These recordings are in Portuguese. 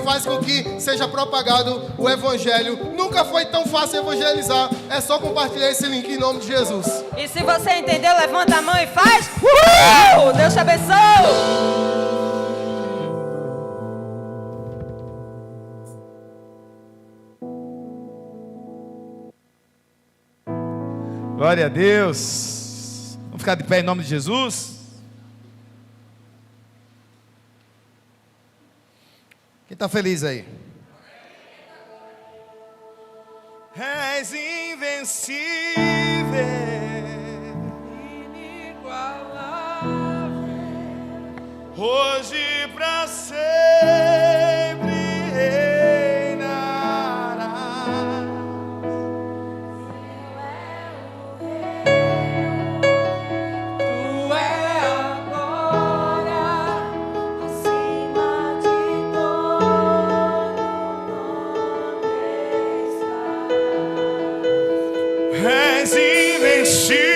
faz com que seja propagado o Evangelho. Nunca foi tão fácil evangelizar. É só compartilhar esse link em nome de Jesus. E se você entendeu, levanta a mão e faz. Deus te abençoe. Glória a Deus. Vamos ficar de pé em nome de Jesus. Quem está feliz aí? És invencível, inigualável, hoje pra sempre reinarás. Tu é agora acima de todo nome estás. És invencível,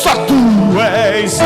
só tu és.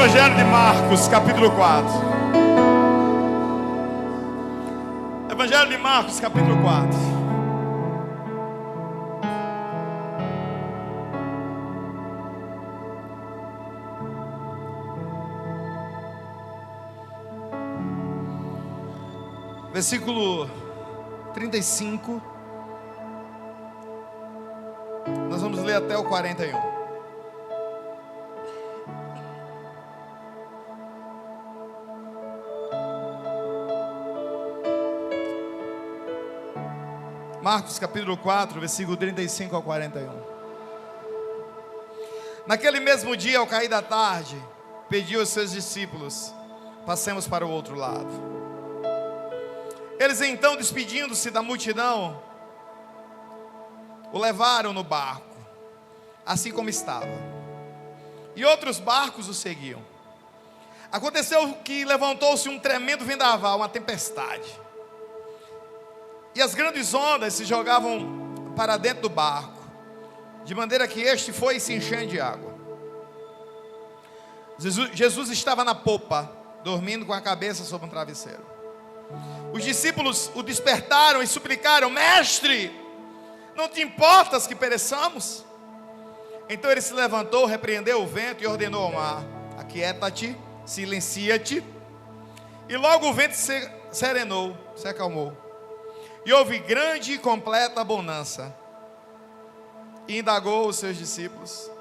Evangelho de Marcos, capítulo 4. Evangelho de Marcos, capítulo 4. Versículo 35. Nós vamos ler até o 41. Marcos capítulo 4, versículo 35 ao 41. Naquele mesmo dia, ao cair da tarde, pediu aos seus discípulos: passemos para o outro lado. Eles então, despedindo-se da multidão, o levaram no barco, assim como estava, e outros barcos o seguiam. Aconteceu que levantou-se um tremendo vendaval, uma tempestade, e as grandes ondas se jogavam para dentro do barco, de maneira que este foi se enchendo de água. Jesus estava na popa, dormindo com a cabeça sobre um travesseiro. Os discípulos o despertaram e suplicaram: mestre, não te importas que pereçamos? Então ele se levantou, repreendeu o vento e ordenou ao mar: aquieta-te, silencia-te. E logo o vento se serenou, se acalmou. E houve grande e completa bonança. E indagou os seus discípulos: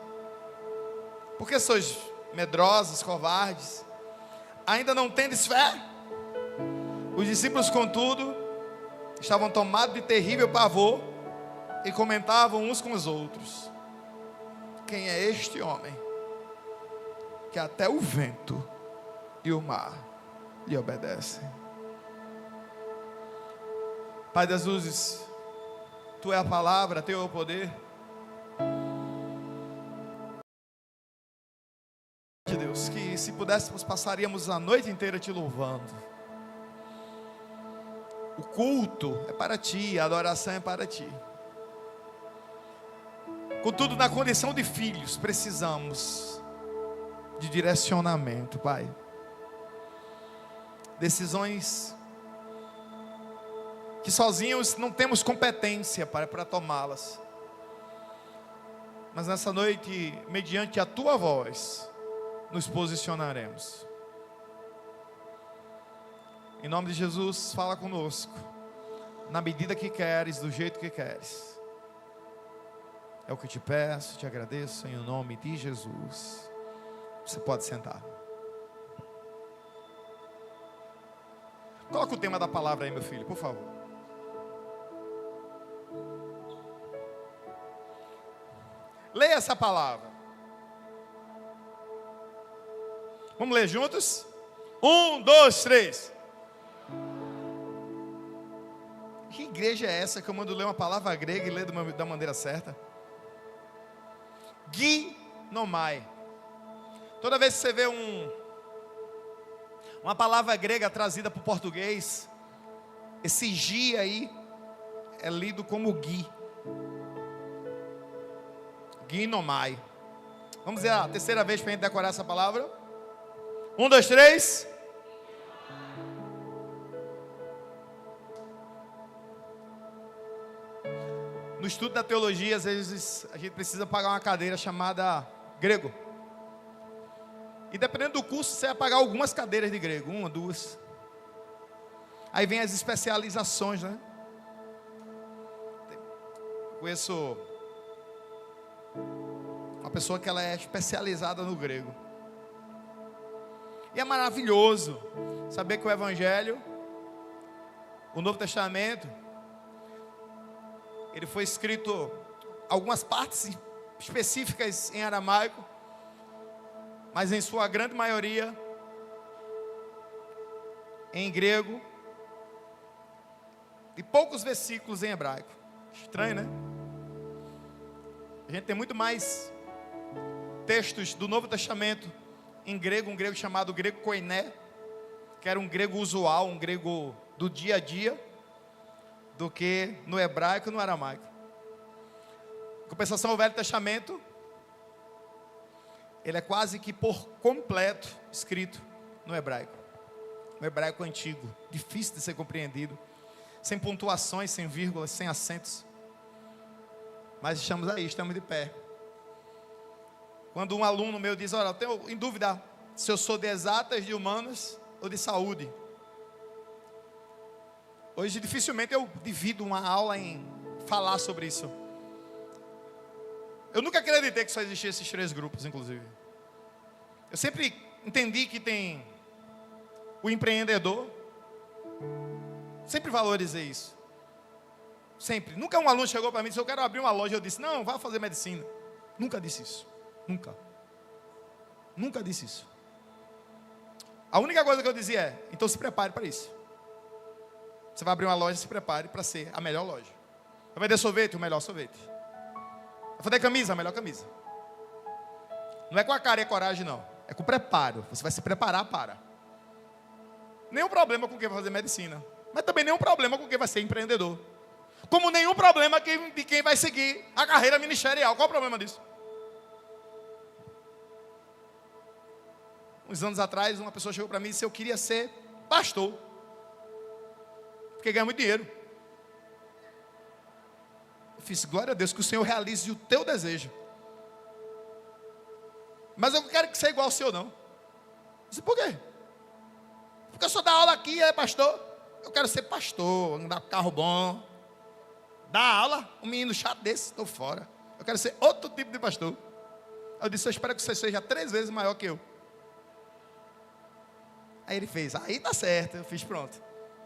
por que sois medrosos, covardes? Ainda não tendes fé? Os discípulos, contudo, estavam tomados de terrível pavor e comentavam uns com os outros: quem é este homem que até o vento e o mar lhe obedecem? Pai das luzes, Tu é a palavra, Teu é o poder. De Deus, que se pudéssemos passaríamos a noite inteira Te louvando. O culto é para Ti, a adoração é para Ti. Contudo, na condição de filhos, precisamos de direcionamento, Pai. Decisões que sozinhos não temos competência para tomá-las. Mas nessa noite, mediante a Tua voz, nos posicionaremos. Em nome de Jesus, fala conosco, na medida que queres, do jeito que queres. É o que te peço, te agradeço, em nome de Jesus. Você pode sentar. Coloca o tema da palavra aí, meu filho, por favor. Leia essa palavra. Vamos ler juntos? 1, 2, 3. Que igreja é essa que eu mando ler uma palavra grega e ler da maneira certa? Ginomai. Toda vez que você vê uma palavra grega trazida para o português, esse gi aí é lido como gui. Ginomai. Vamos ver a terceira vez para a gente decorar essa palavra. 1, 2, 3. No estudo da teologia, às vezes a gente precisa pagar uma cadeira chamada grego. E dependendo do curso, você vai pagar algumas cadeiras de grego, 1, 2. Aí vem as especializações, né? Conheço uma pessoa que ela é especializada no grego. E é maravilhoso saber que o Evangelho, o Novo Testamento, ele foi escrito algumas partes específicas em aramaico, mas em sua grande maioria em grego, e poucos versículos em hebraico. Estranho, né? A gente tem muito mais textos do Novo Testamento em grego, um grego chamado grego koiné, que era um grego usual, um grego do dia a dia, do que no hebraico e no aramaico. Em compensação, o Velho Testamento, ele é quase que por completo escrito no hebraico. No hebraico antigo, difícil de ser compreendido, sem pontuações, sem vírgulas, sem acentos. Mas estamos aí, estamos de pé. Quando um aluno meu diz, olha, eu tenho em dúvida se eu sou de exatas, de humanas ou de saúde. Hoje dificilmente eu divido uma aula em falar sobre isso. Eu nunca acreditei que só existiam esses 3 grupos, inclusive. Eu sempre entendi que tem o empreendedor. Sempre valorizei isso. Sempre. Nunca um aluno chegou para mim e disse, eu quero abrir uma loja. Eu disse, não, vá fazer medicina. Nunca disse isso. Nunca. Nunca disse isso. A única coisa que eu dizia é, então se prepare para isso. Você vai abrir uma loja, se prepare para ser a melhor loja. Vai vender sorvete, o melhor sorvete. Vai fazer camisa, a melhor camisa. Não é com a cara e a coragem, não. É com preparo. Você vai se preparar para. Nenhum problema com quem vai fazer medicina. Mas também nenhum problema com quem vai ser empreendedor. Como nenhum problema de quem vai seguir a carreira ministerial. Qual o problema disso? Uns anos atrás, uma pessoa chegou para mim e disse, eu queria ser pastor. Porque ganha muito dinheiro. Eu fiz, glória a Deus, que o Senhor realize o teu desejo. Mas eu não quero que seja igual ao Senhor, não. Eu disse, por quê? Porque eu só dou aula aqui, é pastor. Eu quero ser pastor, andar com carro bom. Dar aula, um menino chato desse, estou fora. Eu quero ser outro tipo de pastor. Eu disse, eu espero que você seja 3 vezes maior que eu. Aí ele fez, aí tá certo, eu fiz pronto.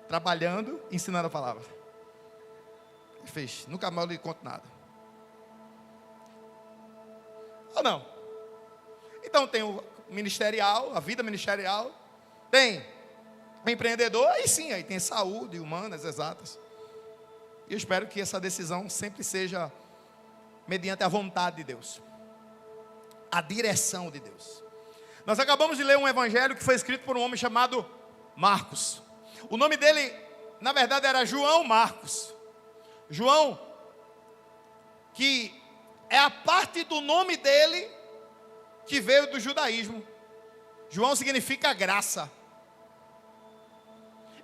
Trabalhando, ensinando a palavra. Ele fez, nunca mais eu lhe conto nada. Ou não? Então tem o ministerial, a vida ministerial. Tem o empreendedor, aí sim, aí tem saúde, humanas, exatas. E eu espero que essa decisão sempre seja mediante a vontade de Deus. A direção de Deus. Nós acabamos de ler um evangelho que foi escrito por um homem chamado Marcos. O nome dele, na verdade, era João Marcos. João, que é a parte do nome dele que veio do judaísmo. João significa graça.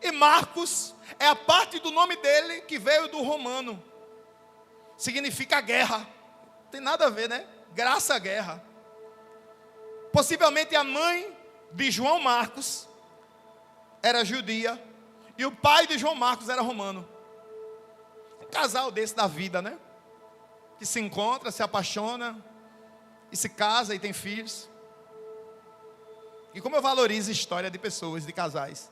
E Marcos é a parte do nome dele que veio do romano. Significa guerra. Não tem nada a ver, né? Graça, guerra. Possivelmente a mãe de João Marcos era judia e o pai de João Marcos era romano. Um casal desse da vida, né? Que se encontra, se apaixona e se casa e tem filhos. E como eu valorizo a história de pessoas, de casais.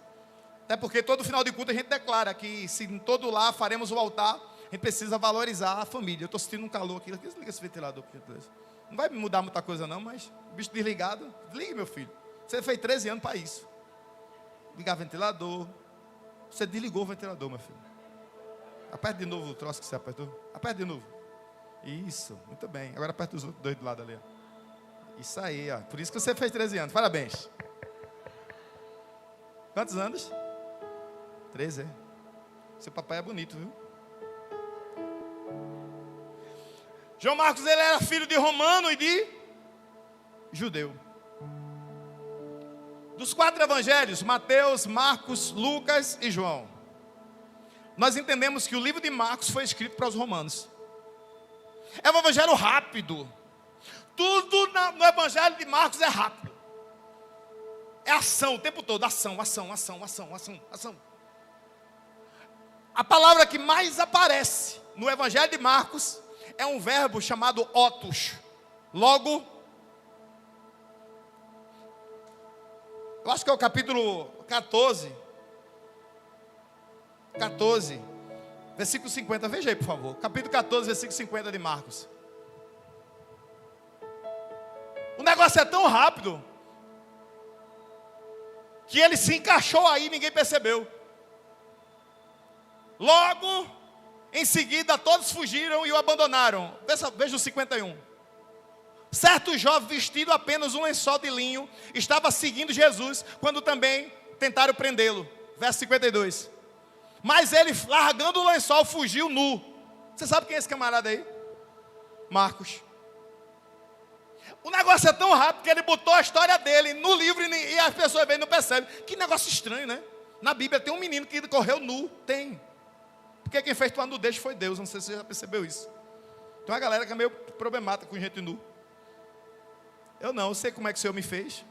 Até porque todo final de culto a gente declara que se em todo lar faremos o altar, a gente precisa valorizar a família. Eu estou sentindo um calor aqui. Desliga esse ventilador, por gentileza. Não vai mudar muita coisa não, mas o bicho desligado, desligue, meu filho. Você fez 13 anos para isso. Ligar ventilador. Você desligou o ventilador, meu filho. Aperte de novo o troço que você apertou. Aperte de novo. Isso, muito bem. Agora aperta os outros 2 do lado ali. Isso aí, ó. Por isso que você fez 13 anos. Parabéns. Quantos anos? 13, é. Seu papai é bonito, viu? João Marcos, ele era filho de romano e de judeu. Dos 4 evangelhos, Mateus, Marcos, Lucas e João, nós entendemos que o livro de Marcos foi escrito para os romanos. É um evangelho rápido. Tudo no evangelho de Marcos é rápido. É ação o tempo todo, ação, ação, ação, ação, ação, ação. A palavra que mais aparece no evangelho de Marcos é um verbo chamado otos. Logo, eu acho que é o capítulo 14, versículo 50. Veja aí, por favor. Capítulo 14, versículo 50 de Marcos. O negócio é tão rápido que ele se encaixou aí e ninguém percebeu. Logo, em seguida, todos fugiram e o abandonaram. Veja o 51. Certo jovem vestido apenas um lençol de linho estava seguindo Jesus, quando também tentaram prendê-lo. Verso 52. Mas ele, largando o lençol, fugiu nu. Você sabe quem é esse camarada aí? Marcos. O negócio é tão rápido que ele botou a história dele no livro e as pessoas bem não percebem. Que negócio estranho, né? Na Bíblia tem um menino que correu nu. Tem. Porque quem fez tua nudez foi Deus. Não sei se você já percebeu isso. Tem uma galera que é meio problemática com gente nu. Eu não, eu sei como é que o Senhor me fez.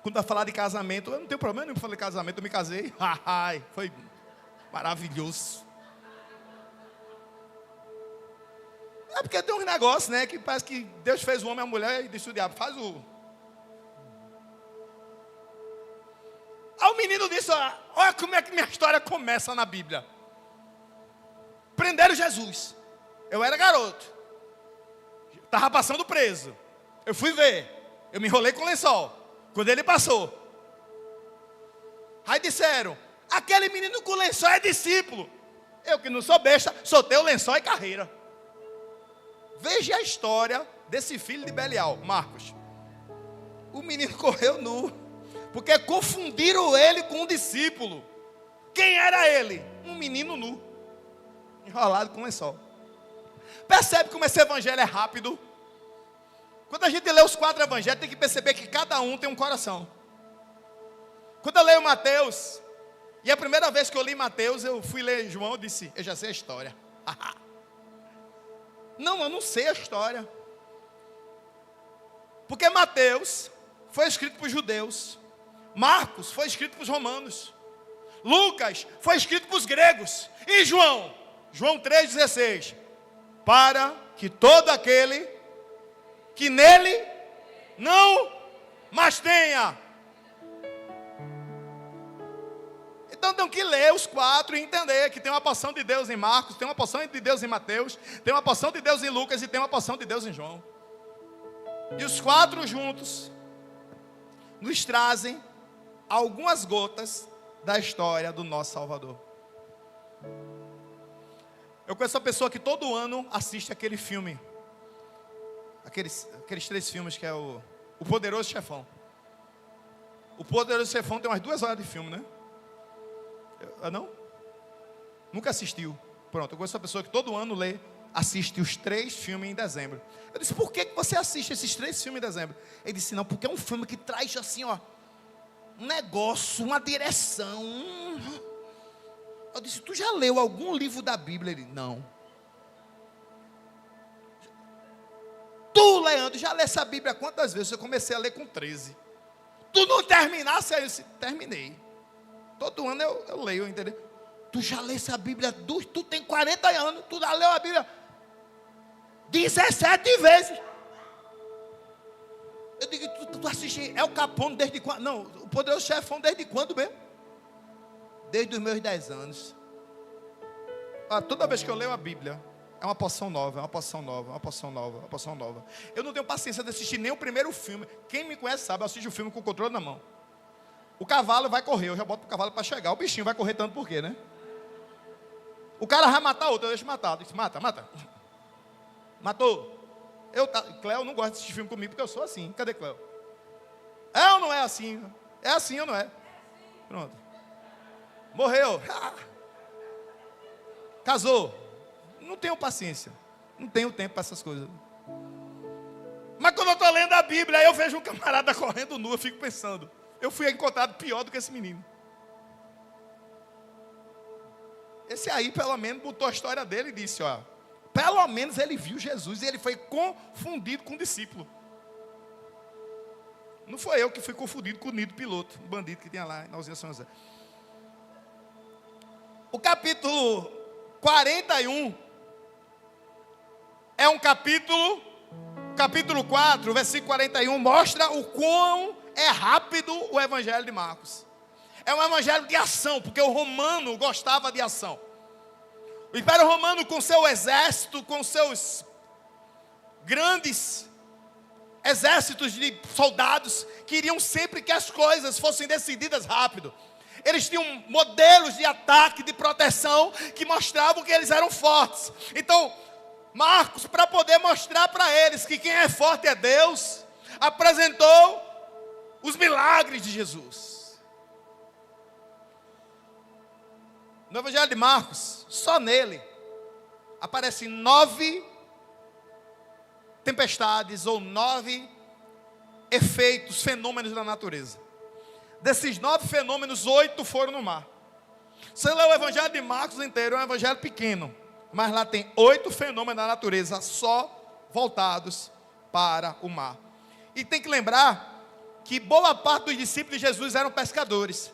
Quando vai falar de casamento, eu não tenho problema nenhum para falar de casamento, eu me casei. Foi maravilhoso. É porque tem uns negócios, né, que parece que Deus fez o homem e a mulher e disse o diabo, faz o... Aí o menino disse, olha como é que minha história começa na Bíblia. Prenderam Jesus. Eu era garoto. Estava passando preso. Eu fui ver. Eu me enrolei com o lençol. Quando ele passou. Aí disseram, aquele menino com lençol é discípulo. Eu que não sou besta, soltei o lençol e carreira. Veja a história desse filho de Belial, Marcos. O menino correu nu, porque confundiram ele com um discípulo. Quem era ele? Um menino nu, enrolado com lençol. Percebe como esse evangelho é rápido? Quando a gente lê os 4 evangelhos, tem que perceber que cada um tem um coração. Quando eu leio Mateus, e a primeira vez que eu li Mateus, eu fui ler João e disse, eu já sei a história. Não, eu não sei a história. Porque Mateus foi escrito para os judeus. Marcos foi escrito para os romanos. Lucas foi escrito para os gregos. E João? João 3,16. Para que todo aquele que nele não mais tenha. Então tem que ler os 4 e entender que tem uma porção de Deus em Marcos, tem uma porção de Deus em Mateus, tem uma porção de Deus em Lucas e tem uma porção de Deus em João. E os 4 juntos nos trazem algumas gotas da história do nosso Salvador. Eu conheço uma pessoa que todo ano assiste aquele filme, aqueles 3 filmes que é o Poderoso Chefão. O Poderoso Chefão tem umas 2 horas de filme, né? Não? Nunca assistiu. Pronto, eu conheço uma pessoa que todo ano assiste os 3 filmes em dezembro. Eu disse, por que você assiste esses 3 filmes em dezembro? Ele disse, não, porque é um filme que traz assim, ó, um negócio, uma direção. Eu disse, tu já leu algum livro da Bíblia? Ele, não. Tu, Leandro, já leu essa Bíblia quantas vezes? Eu comecei a ler com 13. Tu não terminasse? Aí eu disse, terminei. Todo ano eu leio, entendeu? Tu já leu essa Bíblia, tu tem 40 anos, tu já leu a Bíblia 17 vezes. Eu digo, tu assiste El Capone desde quando? Não, o Poderoso Chefão desde quando mesmo? Desde os meus 10 anos. Toda vez que eu leio a Bíblia, é uma porção nova, é uma porção nova, uma porção nova, uma porção nova. Eu não tenho paciência de assistir nem o primeiro filme. Quem me conhece sabe, eu assisto o filme com o controle na mão. O cavalo vai correr, eu já boto o cavalo para chegar. O bichinho vai correr tanto por quê, né? O cara vai matar outro, eu deixo matar. Eu disse, mata. Matou. Cléo não gosta de assistir filme comigo porque eu sou assim. Cadê Cléo? É ou não é assim? É assim ou não é? Pronto. Morreu. Casou. Não tenho paciência. Não tenho tempo para essas coisas. Mas quando eu estou lendo a Bíblia, aí eu vejo um camarada correndo nu, eu fico pensando, eu fui encontrado pior do que esse menino. Esse aí, pelo menos, botou a história dele e disse, ó, pelo menos ele viu Jesus e ele foi confundido com o discípulo. Não foi eu que fui confundido com o Nido Piloto, o bandido que tinha lá na usina São José. O capítulo 41 é um capítulo 4, versículo 41, mostra o quão é rápido o evangelho de Marcos. É um evangelho de ação, porque o romano gostava de ação. O Império Romano, com seu exército, com seus grandes exércitos de soldados, queriam sempre que as coisas fossem decididas rápido. Eles tinham modelos de ataque, de proteção, que mostravam que eles eram fortes. Então, Marcos, para poder mostrar para eles que quem é forte é Deus, apresentou os milagres de Jesus. No Evangelho de Marcos, só nele, aparecem 9 tempestades ou 9 efeitos, fenômenos da natureza. Desses 9 fenômenos, 8 foram no mar. Você lê o evangelho de Marcos inteiro, é um evangelho pequeno, mas lá tem 8 fenômenos da natureza só voltados para o mar. E tem que lembrar que boa parte dos discípulos de Jesus eram pescadores.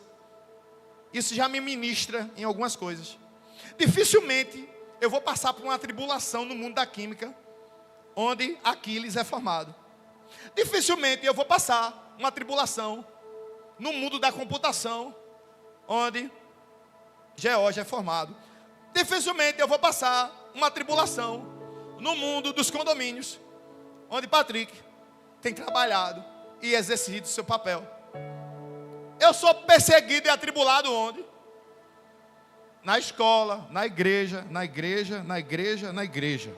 Isso já me ministra em algumas coisas. Dificilmente eu vou passar por uma tribulação no mundo da química, onde Aquiles é formado. Dificilmente eu vou passar uma tribulação no mundo da computação, onde George é formado. Dificilmente eu vou passar uma tribulação no mundo dos condomínios, onde Patrick tem trabalhado e exercido seu papel. Eu sou perseguido e atribulado onde? Na escola, na igreja, na igreja, na igreja, na igreja,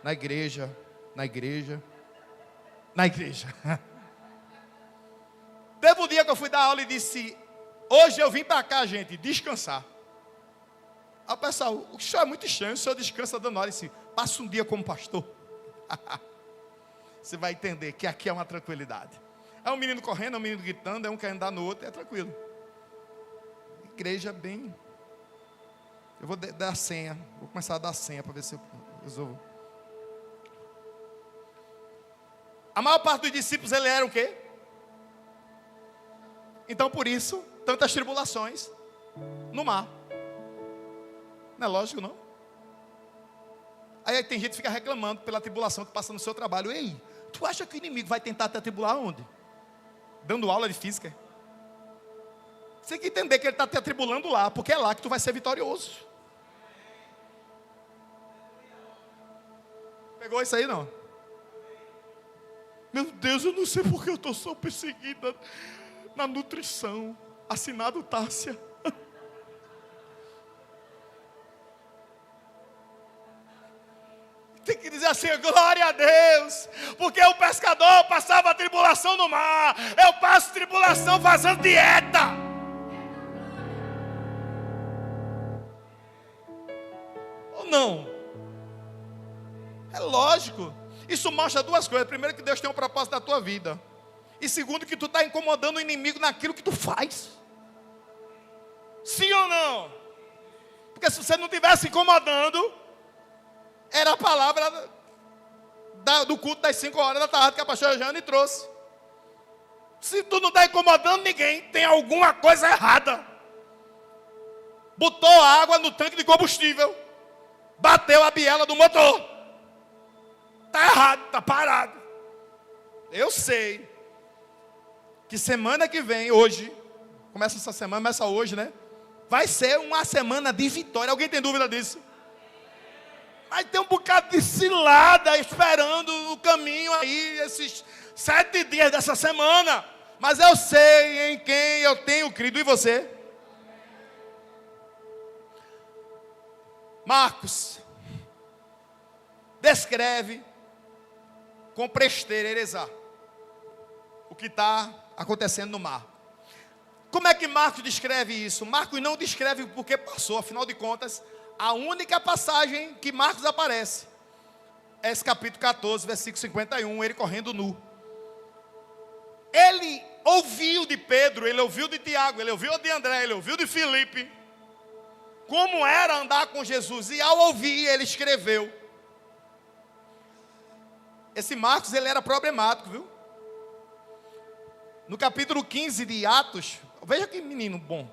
na igreja, na igreja, na igreja. Teve um dia que eu fui dar aula e disse: hoje eu vim para cá, gente, descansar. Aí o pessoal: o senhor é muito estranho, o senhor descansa dando hora. E disse: passa um dia como pastor. Você vai entender que aqui é uma tranquilidade. É um menino correndo, é um menino gritando, é um querendo dar no outro, é tranquilo. Igreja bem. Eu vou dar a senha, vou começar a dar a senha para ver se eu resolvo. A maior parte dos discípulos, eles eram o quê? Então por isso, tantas tribulações no mar. Não é lógico, não? Aí tem gente que fica reclamando pela tribulação que passa no seu trabalho. Ei, tu acha que o inimigo vai tentar te atribular onde? Dando aula de física. Você tem que entender que ele está te atribulando lá, porque é lá que tu vai ser vitorioso. Pegou isso aí, não? Meu Deus, eu não sei porque eu estou só perseguida na nutrição. Assinado Tássia. Tem que dizer assim: glória a Deus, porque o pescador passava a tribulação no mar, eu passo tribulação fazendo dieta. Ou não? É lógico. Isso mostra duas coisas: primeiro, que Deus tem um propósito na tua vida, e segundo, que tu está incomodando o inimigo naquilo que tu faz. Sim ou não? Porque se você não estivesse incomodando, era a palavra do culto das 5 horas da tarde que a pastora Jane trouxe. Se tu não está incomodando ninguém, tem alguma coisa errada. Botou água no tanque de combustível, bateu a biela do motor. Está errado, está parado. Eu sei que semana que vem, hoje, começa essa semana, começa hoje, né? Vai ser uma semana de vitória. Alguém tem dúvida disso? Mas tem um bocado de cilada esperando no caminho aí, esses 7 dias dessa semana. Mas eu sei em quem eu tenho crido. E você? Marcos descreve com presteza o que está acontecendo no mar. Como é que Marcos descreve isso? Marcos não descreve porque passou, afinal de contas, a única passagem que Marcos aparece é esse capítulo 14, versículo 51, ele correndo nu. Ele ouviu de Pedro, ele ouviu de Tiago, ele ouviu de André, ele ouviu de Filipe, como era andar com Jesus, e ao ouvir, ele escreveu. Esse Marcos, ele era problemático, viu? No capítulo 15 de Atos, veja que menino bom.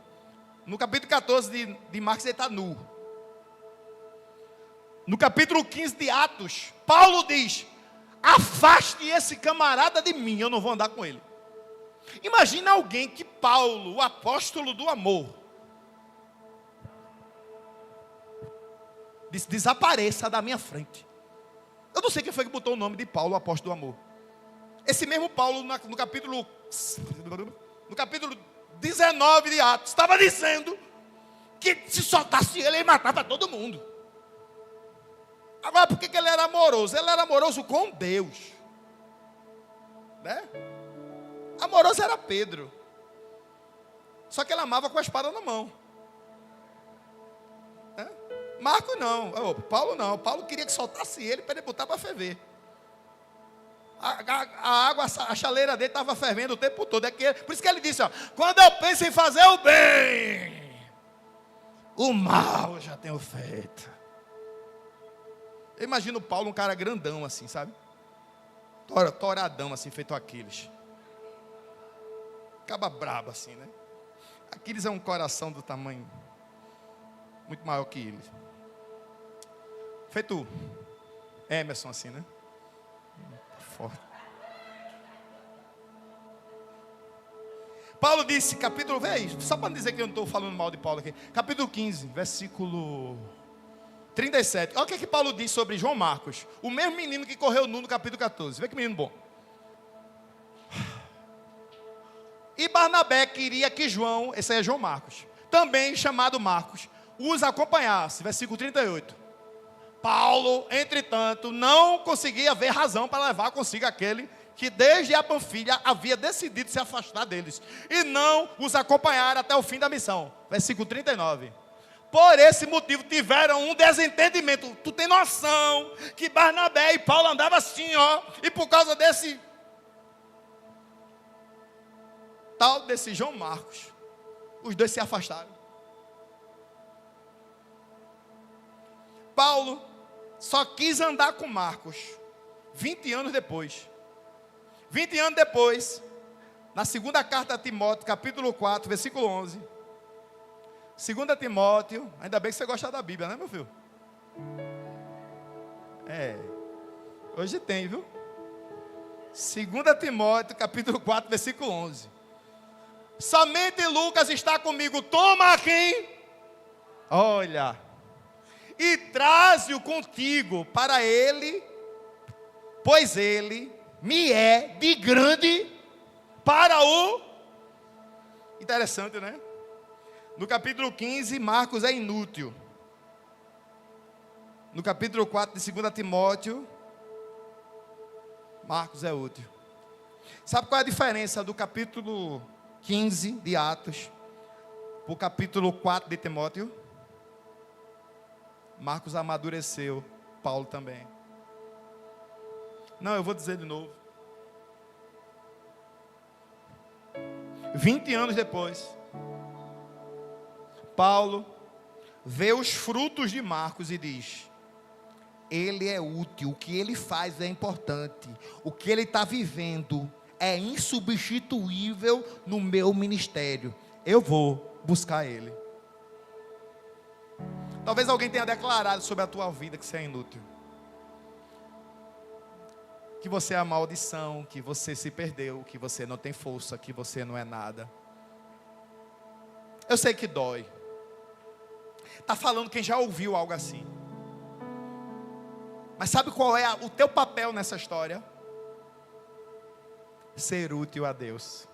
No capítulo 14 de Marcos, ele está nu. No capítulo 15 de Atos, Paulo diz: afaste esse camarada de mim, eu não vou andar com ele. Imagina alguém que Paulo, o apóstolo do amor, disse: desapareça da minha frente. Eu não sei quem foi que botou o nome de Paulo, o apóstolo do amor. Esse mesmo Paulo, no capítulo 19 de Atos, estava dizendo que se soltasse ele matava todo mundo. Agora, por que ele era amoroso? Ele era amoroso com Deus, né? Amoroso era Pedro, só que ele amava com a espada na mão, né? Marcos não, Paulo não. Paulo queria que soltasse ele para ele botar para ferver. A água, a chaleira dele estava fervendo o tempo todo. Por isso que ele disse, ó, quando eu penso em fazer o bem, o mal eu já tenho feito. Eu imagino Paulo, um cara grandão assim, sabe? Toradão assim, feito Aquiles. Acaba brabo assim, né? Aquiles é um coração do tamanho muito maior que ele. Feito Emerson assim, né? Forte. Paulo disse, capítulo, véi, só para dizer que eu não estou falando mal de Paulo aqui. Capítulo 15, versículo 37. Olha o que é que Paulo diz sobre João Marcos. O mesmo menino que correu nu no capítulo 14. Vê que menino bom. E Barnabé queria que João, esse aí é João Marcos, também chamado Marcos, os acompanhasse. Versículo 38. Paulo, entretanto, não conseguia ver razão para levar consigo aquele que desde a Panfilha havia decidido se afastar deles, e não os acompanhar até o fim da missão. Versículo 39. Por esse motivo tiveram um desentendimento. Tu tem noção que Barnabé e Paulo andavam assim, ó, e por causa desse João Marcos, os dois se afastaram. Paulo só quis andar com Marcos 20 anos depois. 20 anos depois, na segunda carta a Timóteo, capítulo 4, versículo 11. 2 Timóteo, ainda bem que você gosta da Bíblia, né, meu filho? Hoje tem, viu? 2 Timóteo, capítulo 4, versículo 11. Somente Lucas está comigo, toma aqui, olha, e traze-o contigo para ele, pois ele me é de grande para o... Interessante, né? No capítulo 15, Marcos é inútil. No capítulo 4 de 2 Timóteo, Marcos é útil. Sabe qual é a diferença do capítulo 15 de Atos para o capítulo 4 de Timóteo? Marcos amadureceu, Paulo também. Não, eu vou dizer de novo. 20 anos depois, Paulo vê os frutos de Marcos e diz: ele é útil, o que ele faz é importante, o que ele está vivendo é insubstituível no meu ministério. Eu vou buscar ele. Talvez alguém tenha declarado sobre a tua vida que você é inútil, que você é a maldição, que você se perdeu, que você não tem força, que você não é nada. Eu sei que dói. Está falando quem já ouviu algo assim. Mas sabe qual é o teu papel nessa história? Ser útil a Deus.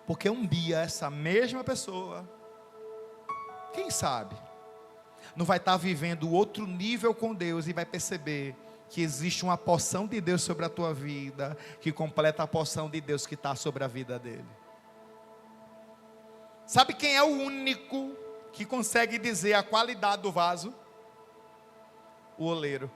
Porque um dia essa mesma pessoa, quem sabe, não vai estar vivendo outro nível com Deus e vai perceber que existe uma porção de Deus sobre a tua vida, que completa a porção de Deus que está sobre a vida dele. Sabe quem é o único que consegue dizer a qualidade do vaso? O oleiro.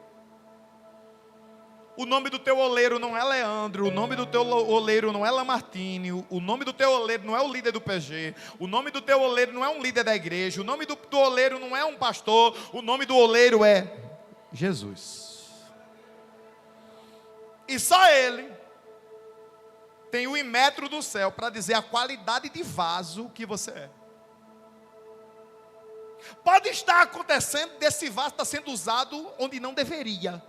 O nome do teu oleiro não é Leandro, o nome do teu oleiro não é Lamartine, o nome do teu oleiro não é o líder do PG, o nome do teu oleiro não é um líder da igreja, o nome do oleiro não é um pastor, o nome do oleiro é Jesus. E só Ele tem o imetro do céu para dizer a qualidade de vaso que você é. Pode estar acontecendo desse vaso estar sendo usado onde não deveria.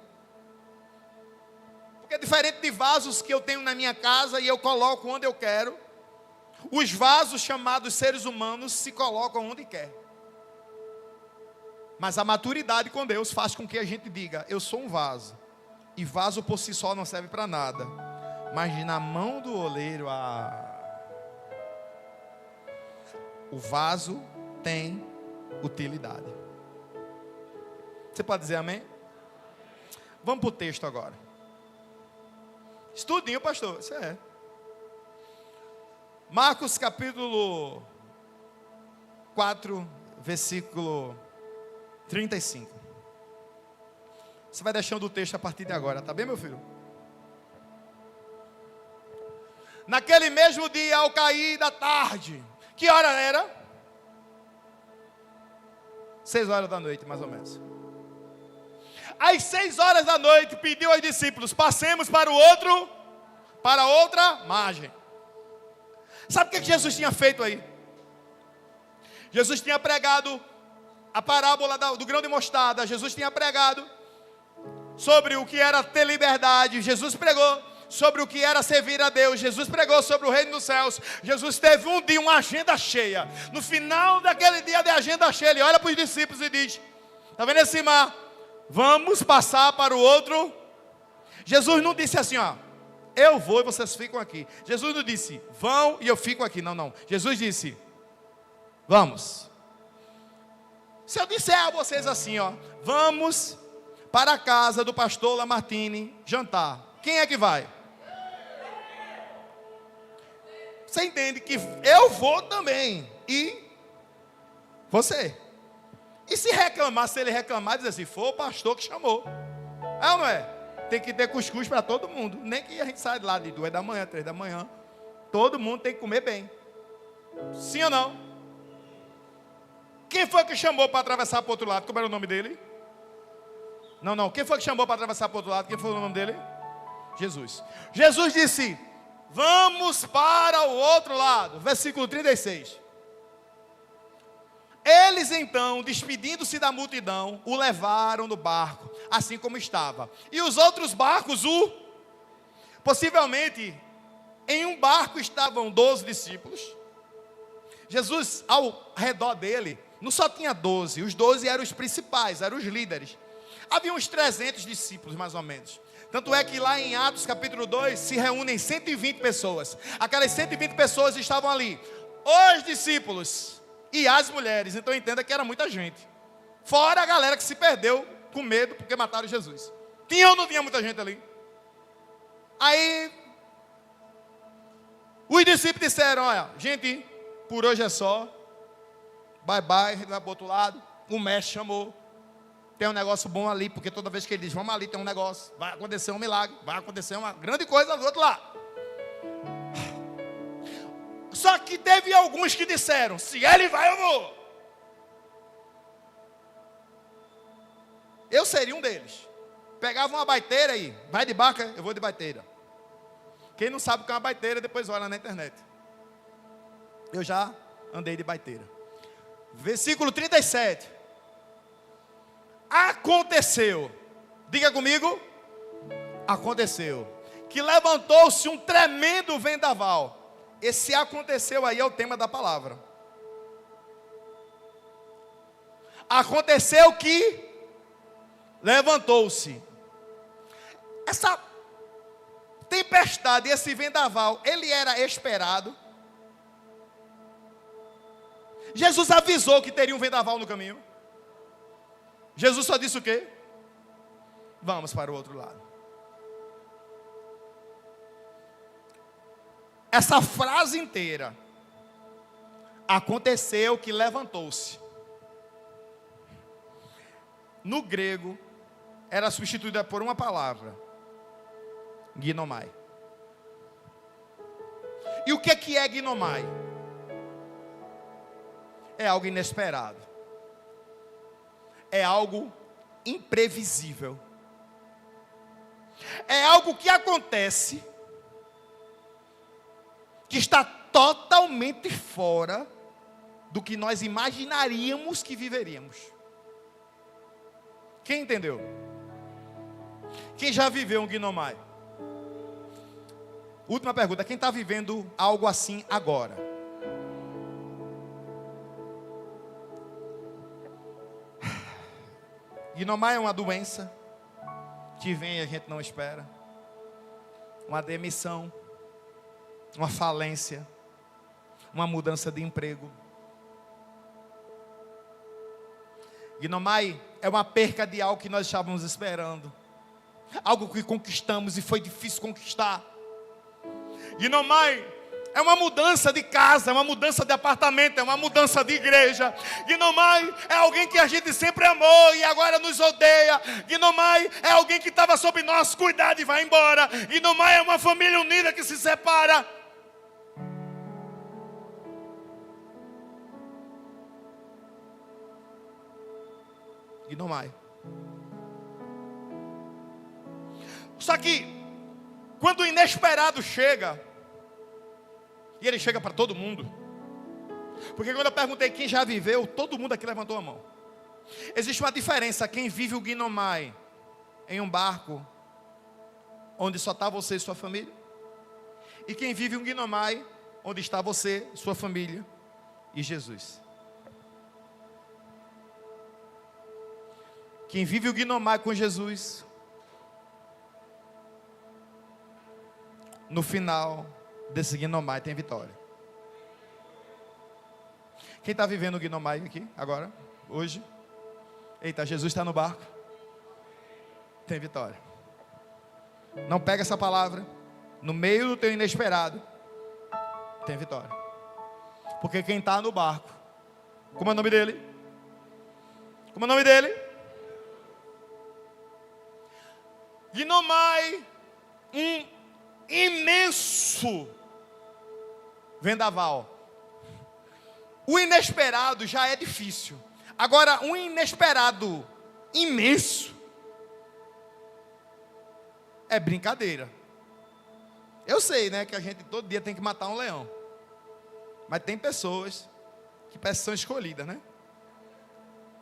Porque é diferente de vasos que eu tenho na minha casa e eu coloco onde eu quero. Os vasos chamados seres humanos se colocam onde quer. Mas a maturidade com Deus faz com que a gente diga: eu sou um vaso. E vaso por si só não serve para nada. Mas na mão do oleiro, o vaso tem utilidade. Você pode dizer amém? Vamos para o texto agora. Estudinho, pastor. Isso é. Marcos capítulo 4, versículo 35. Você vai deixando o texto a partir de agora, tá bem, meu filho? naquele mesmo dia, ao cair da tarde, que hora era? 6 horas da noite, mais ou menos. Às 6 horas da noite, pediu aos discípulos: passemos para outra margem. Sabe o que Jesus tinha feito aí? Jesus tinha pregado a parábola do grão de mostarda. Jesus tinha pregado sobre o que era ter liberdade. Jesus pregou sobre o que era servir a Deus. Jesus pregou sobre o reino dos céus. Jesus teve um dia, uma agenda cheia. No final daquele dia de agenda cheia, ele olha para os discípulos e diz: está vendo esse mar? Vamos passar para o outro. Jesus não disse assim, ó, eu vou e vocês ficam aqui. Jesus não disse, vão e eu fico aqui. Não, não. Jesus disse, vamos. Se eu disser a vocês assim, ó, vamos para a casa do pastor Lamartine jantar, quem é que vai? Você entende que eu vou também. E você. E se reclamar, se ele reclamar, dizer assim, foi o pastor que chamou. É ou não é? Tem que ter cuscuz para todo mundo. Nem que a gente saia de lá de 2 da manhã, 3 da manhã. Todo mundo tem que comer bem. Sim ou não? Quem foi que chamou para atravessar para o outro lado? Como era o nome dele? Não. Quem foi que chamou para atravessar para o outro lado? Quem foi o nome dele? Jesus. Jesus disse, vamos para o outro lado. Versículo 36. Eles então, despedindo-se da multidão, o levaram no barco, assim como estava. E os outros barcos, possivelmente, em um barco estavam 12 discípulos. Jesus, ao redor dele, não só tinha 12, os 12 eram os principais, eram os líderes. Havia uns 300 discípulos, mais ou menos. Tanto é que lá em Atos capítulo 2, se reúnem 120 pessoas. Aquelas 120 pessoas estavam ali. Os discípulos e as mulheres, então entenda que era muita gente. Fora a galera que se perdeu com medo porque mataram Jesus. Tinha ou não tinha muita gente ali? Aí, os discípulos disseram, olha, gente, por hoje é só. Bye bye, a gente vai para o outro lado. O mestre chamou. Tem um negócio bom ali, porque toda vez que ele diz, vamos ali, tem um negócio. Vai acontecer um milagre, vai acontecer uma grande coisa do outro lado. Só que teve alguns que disseram, se ele vai, eu vou. Eu seria um deles. Pegava uma baiteira aí, vai de barca, eu vou de baiteira. Quem não sabe o que é uma baiteira, depois olha na internet. Eu já andei de baiteira. Versículo 37. Aconteceu, diga comigo, aconteceu, que levantou-se um tremendo vendaval. Esse aconteceu aí é o tema da palavra. Aconteceu que levantou-se. Essa tempestade, esse vendaval, ele era esperado. Jesus avisou que teria um vendaval no caminho. Jesus só disse o quê? Vamos para o outro lado. Essa frase inteira, aconteceu que levantou-se, no grego, era substituída por uma palavra, ginomai. E o que é ginomai? É algo inesperado. É algo imprevisível. É algo que acontece, que está totalmente fora do que nós imaginaríamos que viveríamos. Quem entendeu? Quem já viveu um ginomai? Última pergunta, quem está vivendo algo assim agora? Ginomai é uma doença que vem e a gente não espera. Uma demissão, uma falência, uma mudança de emprego. Ginomai é uma perca de algo que nós estávamos esperando. Algo que conquistamos e foi difícil conquistar. Ginomai é uma mudança de casa, é uma mudança de apartamento, é uma mudança de igreja. Ginomai é alguém que a gente sempre amou e agora nos odeia. Ginomai é alguém que estava sob nosso cuidado e vai embora. Ginomai é uma família unida que se separa. Guinomai. Só que, quando o inesperado chega, e ele chega para todo mundo, porque quando eu perguntei quem já viveu, todo mundo aqui levantou a mão. Existe uma diferença, quem vive o Guinomai em um barco, onde só está você e sua família, e quem vive um Guinomai, onde está você, sua família e Jesus. Quem vive o Guinomai com Jesus, no final desse Guinomai tem vitória. Quem está vivendo o Guinomai aqui, agora, hoje? Eita, Jesus está no barco. Tem vitória. Não pega essa palavra. No meio do teu inesperado, tem vitória. Porque quem está no barco, como é o nome dele? Como é o nome dele? Guinomai, um imenso vendaval. O inesperado já é difícil. Agora, um inesperado imenso é brincadeira. Eu sei, né, que a gente todo dia tem que matar um leão. Mas tem pessoas que são escolhidas, né?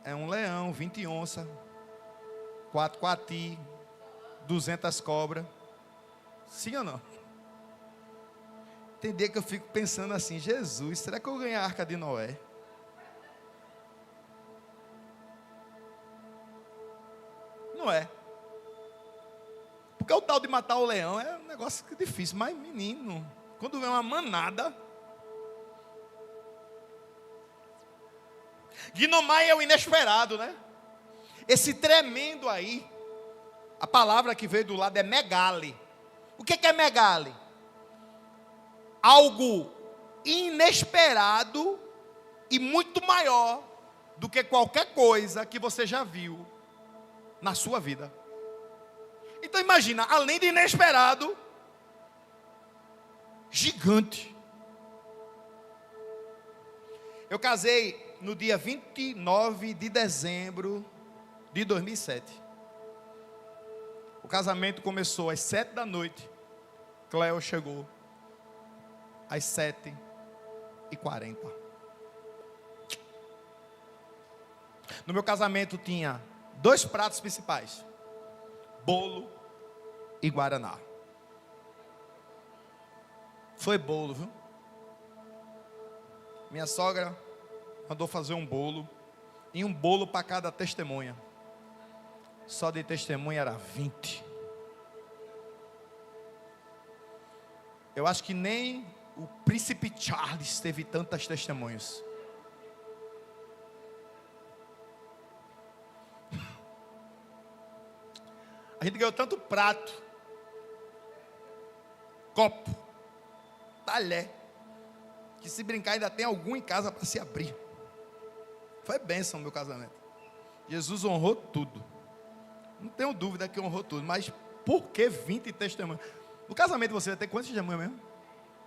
É um leão, 20 onças, 4 coati, 200 cobras. Sim ou não? Tem dia que eu fico pensando assim, Jesus, será que eu vou ganhar a Arca de Noé? Não é. Porque o tal de matar o leão é um negócio difícil. Mas menino, quando vem uma manada, Guinomai é o inesperado, né? Esse tremendo aí, a palavra que veio do lado é megale. O que é megale? Algo inesperado e muito maior do que qualquer coisa que você já viu na sua vida. Então imagina, além de inesperado, gigante. Eu casei no dia 29 de dezembro de 2007. O casamento começou às 7 da noite. Cleo chegou às 7h40. No meu casamento tinha 2 pratos principais: bolo e guaraná. Foi bolo, viu? Minha sogra mandou fazer um bolo, e um bolo para cada testemunha. Só de testemunha era 20. Eu acho que nem o príncipe Charles teve tantas testemunhas. A gente ganhou tanto prato, copo, talher, que se brincar ainda tem algum em casa para se abrir. Foi bênção o meu casamento. Jesus honrou tudo. Não tenho dúvida que honrou tudo. Mas por que 20 testemunhas? No casamento você vai ter quantas testemunhas mesmo?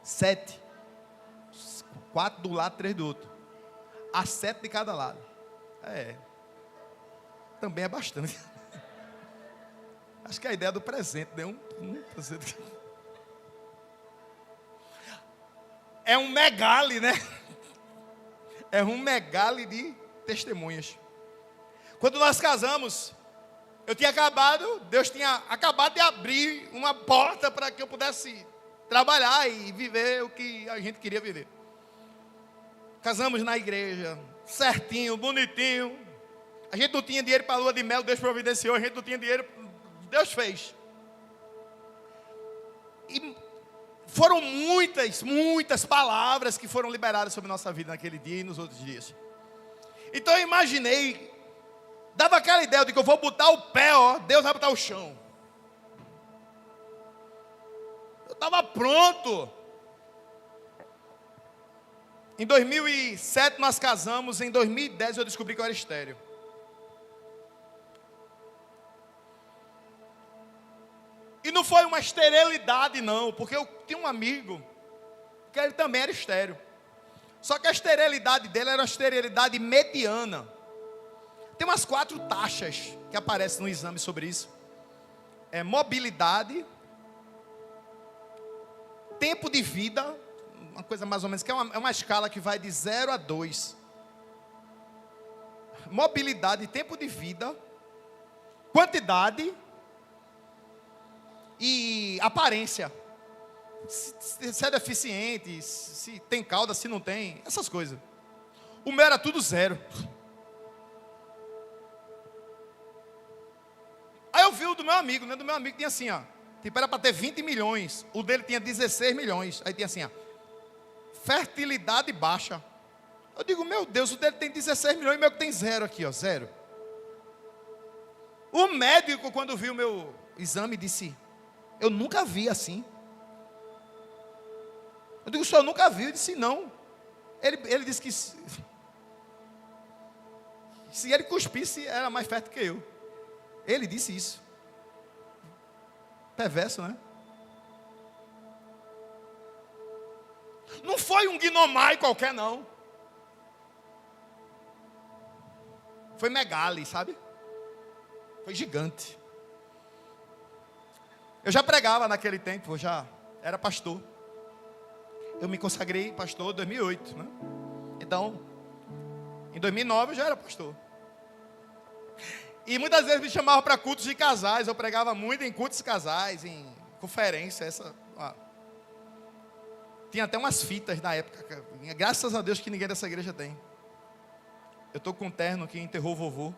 7. 4 do lado, 3 do outro. A 7 de cada lado. Também é bastante. Acho que a ideia do presente, né? Um presente. É um megale, né? É um megale de testemunhas. Quando nós casamos, Deus tinha acabado de abrir uma porta para que eu pudesse trabalhar e viver o que a gente queria viver. Casamos na igreja, certinho, bonitinho. A gente não tinha dinheiro para a lua de mel, Deus providenciou. A gente não tinha dinheiro, Deus fez. E foram muitas palavras que foram liberadas sobre nossa vida naquele dia e nos outros dias. Então eu imaginei, dava aquela ideia de que eu vou botar o pé, Deus vai botar o chão. Eu estava pronto. Em 2007 nós casamos, em 2010 eu descobri que eu era estéril. E não foi uma esterilidade não, porque eu tinha um amigo que ele também era estéril. Só que a esterilidade dele era uma esterilidade mediana. Tem umas 4 taxas que aparecem no exame sobre isso. É mobilidade, tempo de vida, uma coisa mais ou menos, que é uma escala que vai de 0 a 2. Mobilidade, tempo de vida, quantidade e aparência. Se é deficiente, se tem cauda, se não tem, essas coisas. O meu era tudo 0. Aí eu vi o do meu amigo, né? Do meu amigo tinha assim, ó. Tipo, era para ter 20 milhões. O dele tinha 16 milhões. Aí tinha assim, ó. Fertilidade baixa. Eu digo, meu Deus, o dele tem 16 milhões e o meu tem 0 aqui, ó. 0. O médico, quando viu o meu exame, disse, eu nunca vi assim. Eu digo, o senhor nunca viu? Ele disse, não. Ele disse que se ele cuspisse, era mais fértil que eu. Ele disse isso. Perverso, né? Não foi um gnomai qualquer, não. Foi megali, sabe? Foi gigante. Eu já pregava naquele tempo, eu já era pastor. Eu me consagrei pastor em 2008, né? Então, em 2009 eu já era pastor. E muitas vezes me chamavam para cultos de casais. Eu pregava muito em cultos de casais, em conferência. Tinha até umas fitas na época. Graças a Deus que ninguém dessa igreja tem. Eu estou com um terno que enterrou o vovô.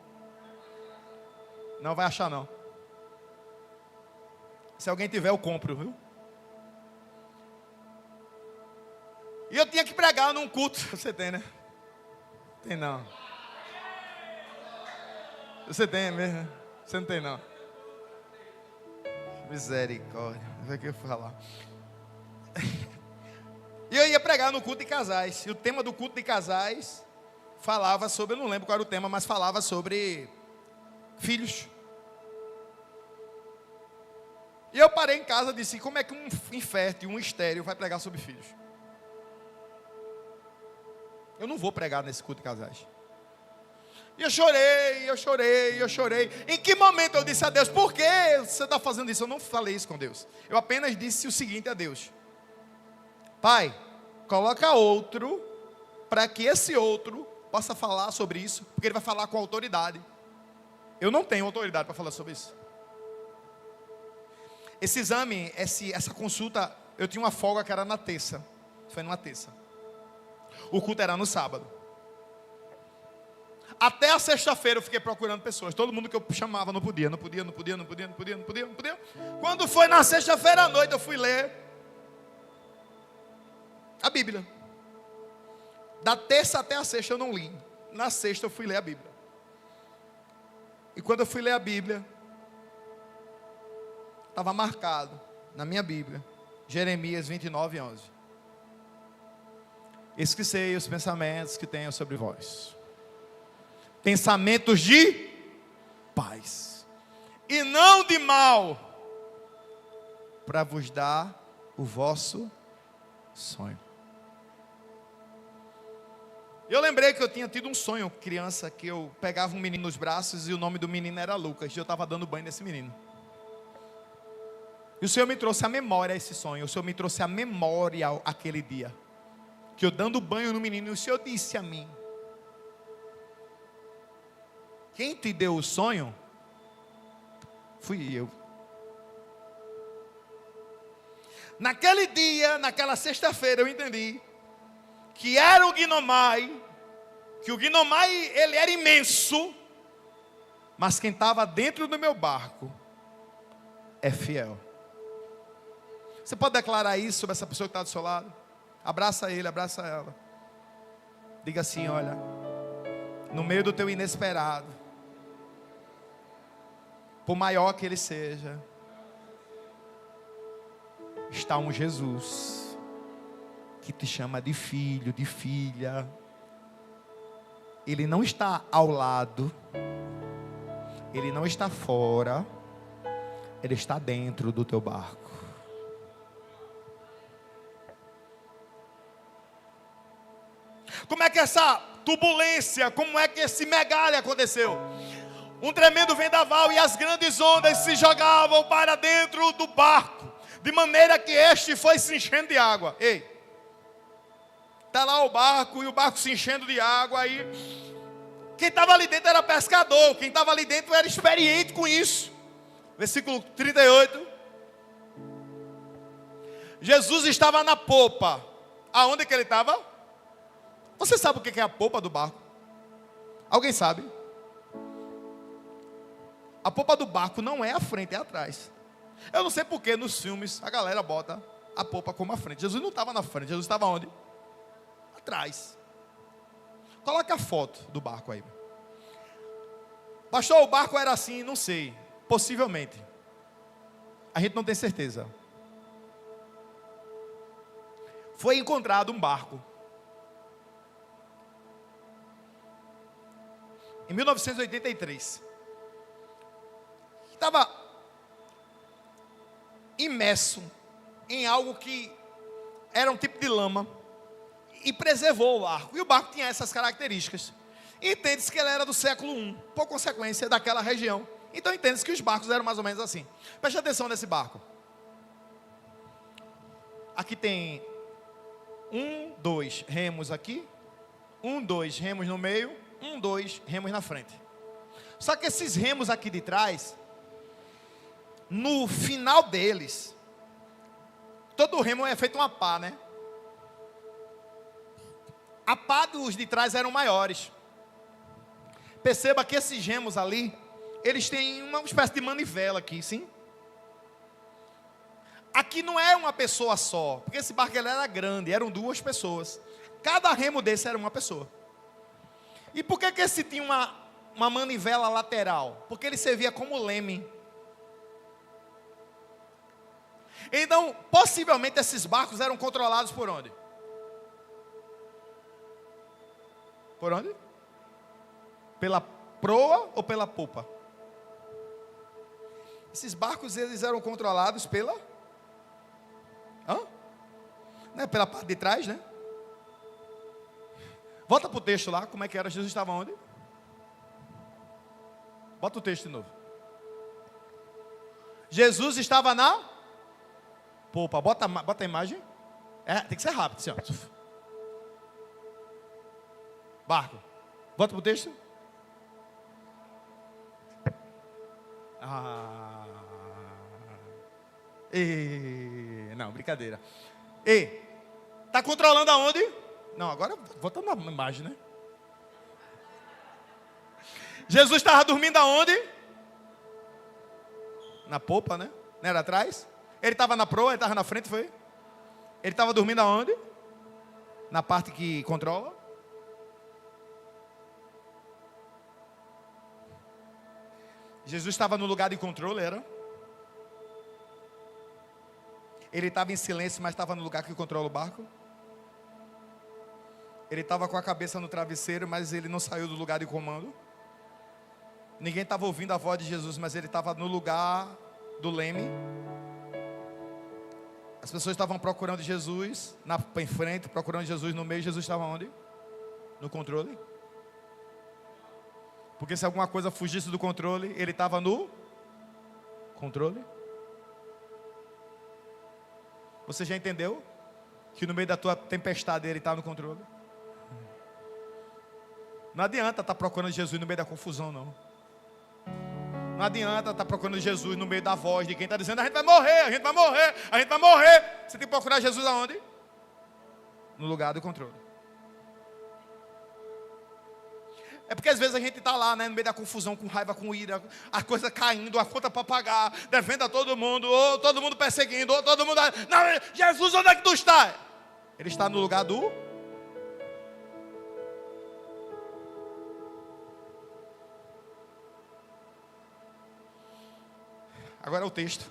Não vai achar, não. Se alguém tiver, eu compro, viu? E eu tinha que pregar num culto. Você tem, né? Tem não. Você tem mesmo? Você não tem, não. Misericórdia. Não sei o que eu vou falar. E eu ia pregar no culto de casais. E o tema do culto de casais falava sobre, eu não lembro qual era o tema, mas falava sobre filhos. E eu parei em casa e disse, como é que um infértil, um estéril vai pregar sobre filhos? Eu não vou pregar nesse culto de casais. E eu chorei. Em que momento eu disse a Deus, por que você está fazendo isso? Eu não falei isso com Deus. Eu apenas disse o seguinte a Deus. Pai, coloca outro, para que esse outro possa falar sobre isso, porque ele vai falar com autoridade. Eu não tenho autoridade para falar sobre isso. Esse exame, essa consulta, eu tinha uma folga que era na terça. Foi numa terça. O culto era no sábado. Até a sexta-feira eu fiquei procurando pessoas. Todo mundo que eu chamava não podia. Quando foi na sexta-feira à noite eu fui ler a Bíblia. Da terça até a sexta eu não li. Na sexta eu fui ler a Bíblia. E quando eu fui ler a Bíblia, estava marcado na minha Bíblia, Jeremias 29:11. Esquecei os pensamentos que tenho sobre vós. Pensamentos de paz e não de mal, para vos dar o vosso sonho. Eu lembrei que eu tinha tido um sonho, criança, que eu pegava um menino nos braços e o nome do menino era Lucas, e eu estava dando banho nesse menino. E o Senhor me trouxe a memória a esse sonho. O Senhor me trouxe a memória aquele dia, que eu dando banho no menino, e o Senhor disse a mim: quem te deu o sonho fui eu. Naquele dia, naquela sexta-feira, eu entendi que era o gnomai, que o gnomai ele era imenso, mas quem estava dentro do meu barco é fiel. Você pode declarar isso sobre essa pessoa que está do seu lado? Abraça ele, abraça ela. Diga assim: olha, no meio do teu inesperado, por maior que ele seja, está um Jesus que te chama de filho, de filha. Ele não está ao lado, ele não está fora, ele está dentro do teu barco. Como é que essa turbulência. Como é que esse megale aconteceu? Um tremendo vendaval e as grandes ondas se jogavam para dentro do barco, de maneira que este foi se enchendo de água. Ei, está lá o barco e o barco se enchendo de água. Aí quem estava ali dentro era pescador, quem estava ali dentro era experiente com isso. Versículo 38. Jesus estava na popa. Aonde que ele estava? Você sabe o que é a popa do barco? Alguém sabe? A popa do barco não é a frente, é atrás. Eu não sei porque nos filmes a galera bota a popa como a frente. Jesus não estava na frente, Jesus estava onde? Atrás. Coloca a foto do barco aí. Pastor, o barco era assim, não sei. Possivelmente. A gente não tem certeza. Foi encontrado um barco. Em 1983. Estava imerso em algo que era um tipo de lama. E preservou o barco. E o barco tinha essas características. Entende-se que ele era do século I, por consequência daquela região. Então entende-se que os barcos eram mais ou menos assim. Preste atenção nesse barco. Aqui tem 1, 2 remos aqui. 1, 2 remos no meio. 1, 2 remos na frente. Só que esses remos aqui de trás, no final deles, todo remo é feito uma pá, né? A pá dos de trás eram maiores. Perceba que esses remos ali, eles têm uma espécie de manivela aqui, sim? Aqui não é uma pessoa só, porque esse barco ele era grande, eram 2 pessoas. Cada remo desse era uma pessoa. E por que esse tinha uma manivela lateral? Porque ele servia como leme. Então, possivelmente esses barcos eram controlados por onde? Por onde? Pela proa ou pela popa? Esses barcos eles eram controlados pela... Não é pela parte de trás, né? Volta para o texto lá, como é que era? Jesus estava onde? Bota o texto de novo. Jesus estava na popa. Bota a imagem. Tem que ser rápido, assim, ó. Barco. Volta para o texto. Não, brincadeira. Está controlando aonde? Não, agora volta na imagem, né? Jesus estava dormindo aonde? Na popa, né? Não era atrás? Ele estava na proa, ele estava na frente, foi? Ele estava dormindo aonde? Na parte que controla? Jesus estava no lugar de controle, era? Ele estava em silêncio, mas estava no lugar que controla o barco? Ele estava com a cabeça no travesseiro, mas ele não saiu do lugar de comando? Ninguém estava ouvindo a voz de Jesus, mas ele estava no lugar do leme? As pessoas estavam procurando Jesus em frente, procurando Jesus no meio. Jesus estava onde? No controle? Porque se alguma coisa fugisse do controle, ele estava no controle? Você já entendeu? Que no meio da tua tempestade ele está no controle? Não adianta estar procurando Jesus no meio da confusão, não. Não adianta estar procurando Jesus no meio da voz de quem está dizendo: a gente vai morrer, a gente vai morrer, a gente vai morrer. Você tem que procurar Jesus aonde? No lugar do controle. É porque às vezes a gente está lá, né, no meio da confusão, com raiva, com ira, a coisa caindo, a conta para pagar, devendo a todo mundo, ou todo mundo perseguindo, ou todo mundo... Não, Jesus, onde é que tu está? Ele está no lugar do... Agora é o texto.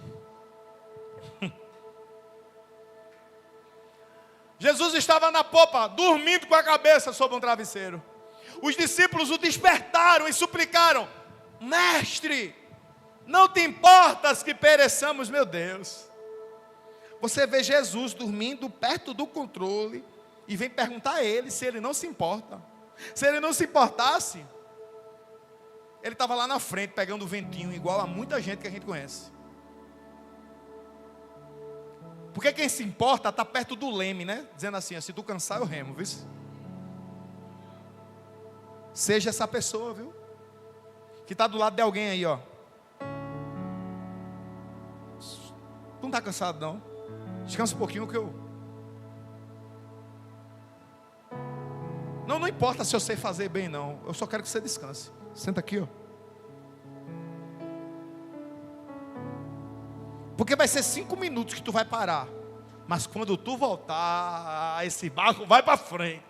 Jesus estava na popa, dormindo com a cabeça sobre um travesseiro. Os discípulos o despertaram e suplicaram: mestre, não te importas que pereçamos? Meu Deus. Você vê Jesus dormindo perto do controle e vem perguntar a ele se ele não se importa. Se ele não se importasse, ele estava lá na frente, pegando o ventinho, igual a muita gente que a gente conhece. Porque quem se importa está perto do leme, né? Dizendo assim, se tu cansar eu remo, viu? Seja essa pessoa, viu? Que está do lado de alguém aí, ó. Tu não está cansado não? Descansa um pouquinho que eu... Não importa se eu sei fazer bem não. Eu só quero que você descanse. Senta aqui, ó. Porque vai ser 5 minutos que tu vai parar. Mas quando tu voltar, esse barco vai para frente.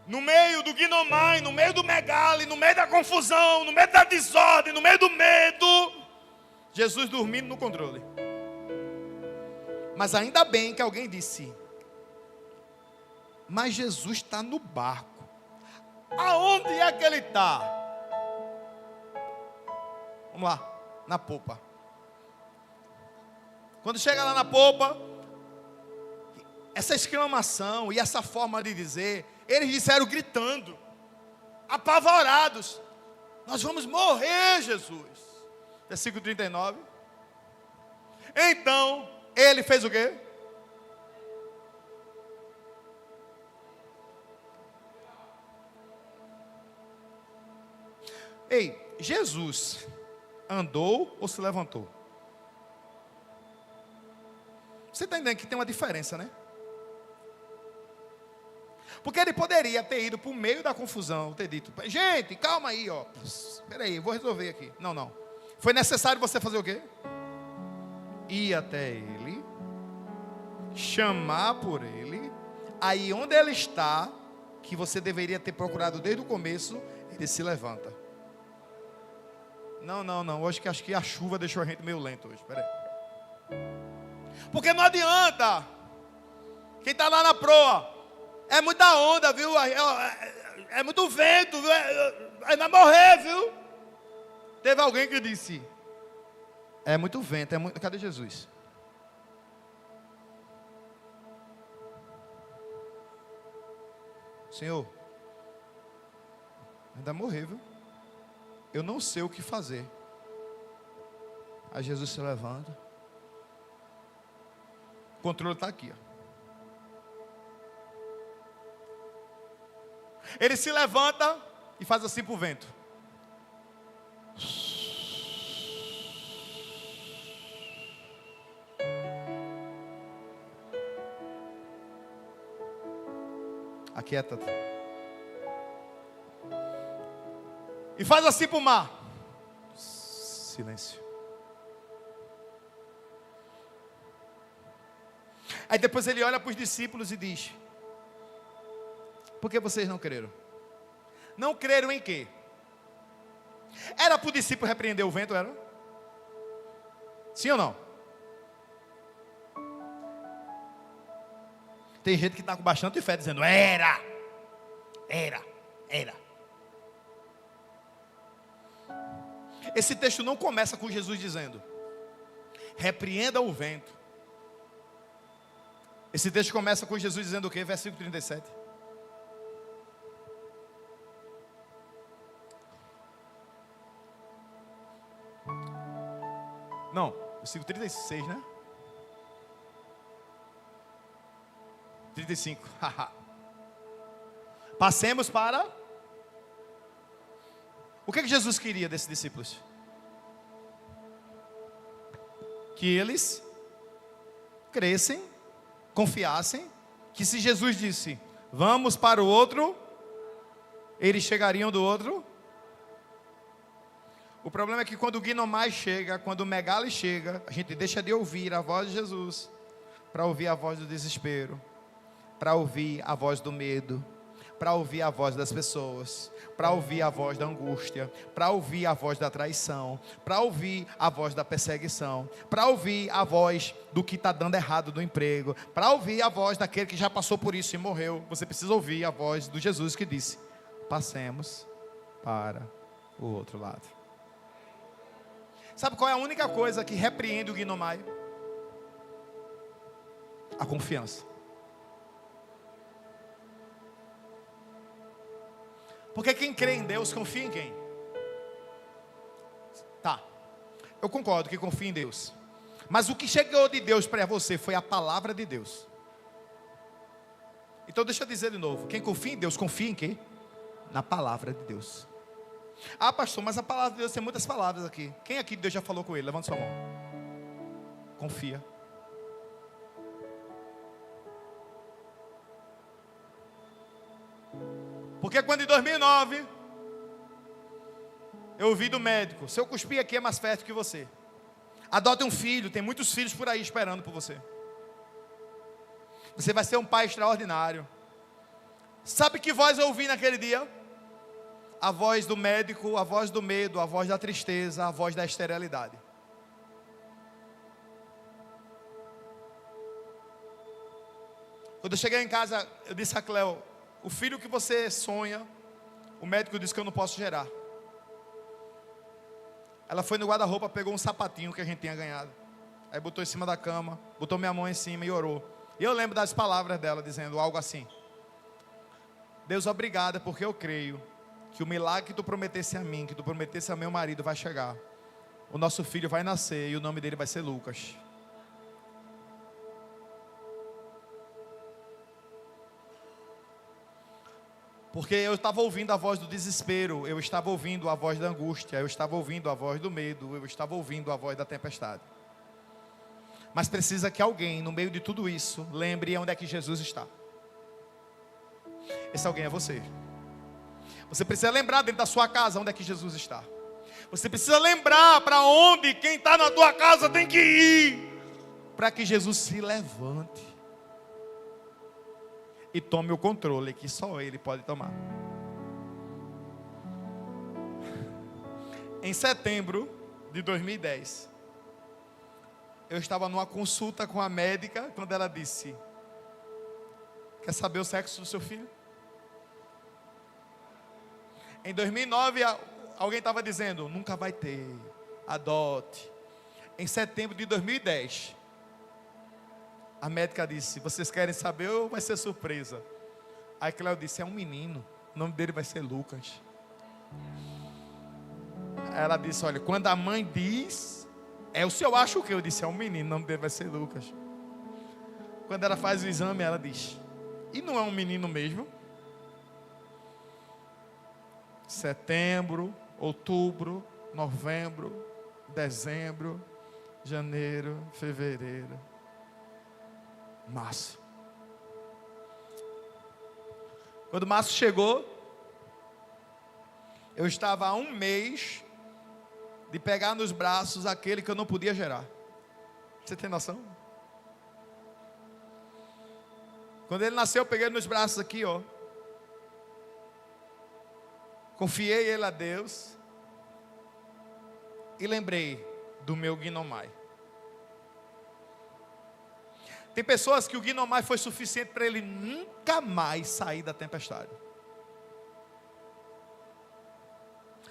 No meio do Guinomai, no meio do Megali, no meio da confusão, no meio da desordem, no meio do medo, Jesus dormindo no controle. Mas ainda bem que alguém disse: mas Jesus está no barco. Aonde é que ele está? Vamos lá, na popa. Quando chega lá na popa, essa exclamação e essa forma de dizer, eles disseram gritando, apavorados: nós vamos morrer, Jesus. Versículo 39. Então, ele fez o quê? Ei, Jesus andou ou se levantou? Você está entendendo que tem uma diferença, né? Porque ele poderia ter ido para o meio da confusão, ter dito: gente, calma aí, ó. Espera aí, vou resolver aqui. Não. Foi necessário você fazer o quê? Ir até ele, chamar por ele, aí onde ele está, que você deveria ter procurado desde o começo, ele se levanta. Não, hoje que acho que a chuva deixou a gente meio lento hoje, espera aí. Porque não adianta, quem está lá na proa, é muita onda, viu? É muito vento, viu? Vai morrer, viu? Teve alguém que disse: é muito vento, é muito... Cadê Jesus? Senhor, ainda morrer, viu? Eu não sei o que fazer. Aí Jesus se levanta. O controle está aqui, ó. Ele se levanta e faz assim para o vento. Aquieta-te. E faz assim para o mar. Silêncio. Aí depois ele olha para os discípulos e diz: por que vocês não creram? Não creram em quê? Era para o discípulo repreender o vento, era? Sim ou não? Tem gente que está com bastante fé dizendo: era. Esse texto não começa com Jesus dizendo: repreenda o vento. Esse texto começa com Jesus dizendo o quê? Versículo 37. Não, versículo 36, né? 35. Passemos para... O que Jesus queria desses discípulos? Que eles crescem, confiassem, que se Jesus disse: vamos para o outro, eles chegariam do outro. O problema é que quando o Guinomai chega, quando o Megali chega, a gente deixa de ouvir a voz de Jesus para ouvir a voz do desespero, para ouvir a voz do medo, para ouvir a voz das pessoas, para ouvir a voz da angústia, para ouvir a voz da traição, para ouvir a voz da perseguição, para ouvir a voz do que está dando errado no emprego, para ouvir a voz daquele que já passou por isso e morreu. Você precisa ouvir a voz do Jesus que disse: passemos para o outro lado. Sabe qual é a única coisa que repreende o Guinomai? A confiança. Porque quem crê em Deus, confia em quem? Tá, eu concordo que confia em Deus. Mas o que chegou de Deus para você foi a palavra de Deus. Então deixa eu dizer de novo. Quem confia em Deus, confia em quê? Na palavra de Deus. Ah, pastor, mas a palavra de Deus tem muitas palavras aqui. Quem aqui Deus já falou com ele? Levanta sua mão. Confia. Porque quando em 2009 eu ouvi do médico: se eu cuspir aqui é mais fértil que você. Adote um filho, tem muitos filhos por aí esperando por você. Você vai ser um pai extraordinário. Sabe que voz eu ouvi naquele dia? A voz do médico, a voz do medo, a voz da tristeza, a voz da esterilidade. Quando eu cheguei em casa, eu disse a Cleo: o filho que você sonha, o médico disse que eu não posso gerar. Ela foi no guarda-roupa, pegou um sapatinho que a gente tinha ganhado, aí botou em cima da cama, botou minha mão em cima e orou. E eu lembro das palavras dela dizendo algo assim: Deus, obrigada, porque eu creio que o milagre que tu prometesse a mim, que tu prometesse ao meu marido vai chegar. O nosso filho vai nascer e o nome dele vai ser Lucas. Porque eu estava ouvindo a voz do desespero, eu estava ouvindo a voz da angústia, eu estava ouvindo a voz do medo, eu estava ouvindo a voz da tempestade. Mas precisa que alguém, no meio de tudo isso, lembre onde é que Jesus está. Esse alguém é você. Você precisa lembrar dentro da sua casa onde é que Jesus está. Você precisa lembrar para onde quem está na tua casa tem que ir, para que Jesus se levante e tome o controle que só Ele pode tomar. Em setembro de 2010, eu estava numa consulta com a médica, quando ela disse: quer saber o sexo do seu filho? Em 2009, alguém estava dizendo: nunca vai ter, adote. Em setembro de 2010, a médica disse: vocês querem saber ou vai ser surpresa? Aí Cléo disse: é um menino, o nome dele vai ser Lucas. Ela disse: olha, quando a mãe diz, é o senhor acha o que? Eu disse: é um menino, o nome dele vai ser Lucas. Quando ela faz o exame, ela diz: e não é um menino mesmo? Setembro, outubro, novembro, dezembro, janeiro, fevereiro, março. Quando março chegou, eu estava há um mês de pegar nos braços aquele que eu não podia gerar. Você tem noção? Quando ele nasceu, eu peguei ele nos braços aqui, ó. Confiei ele a Deus e lembrei do meu Guinomai. Tem pessoas que o Guinomai foi suficiente para ele nunca mais sair da tempestade.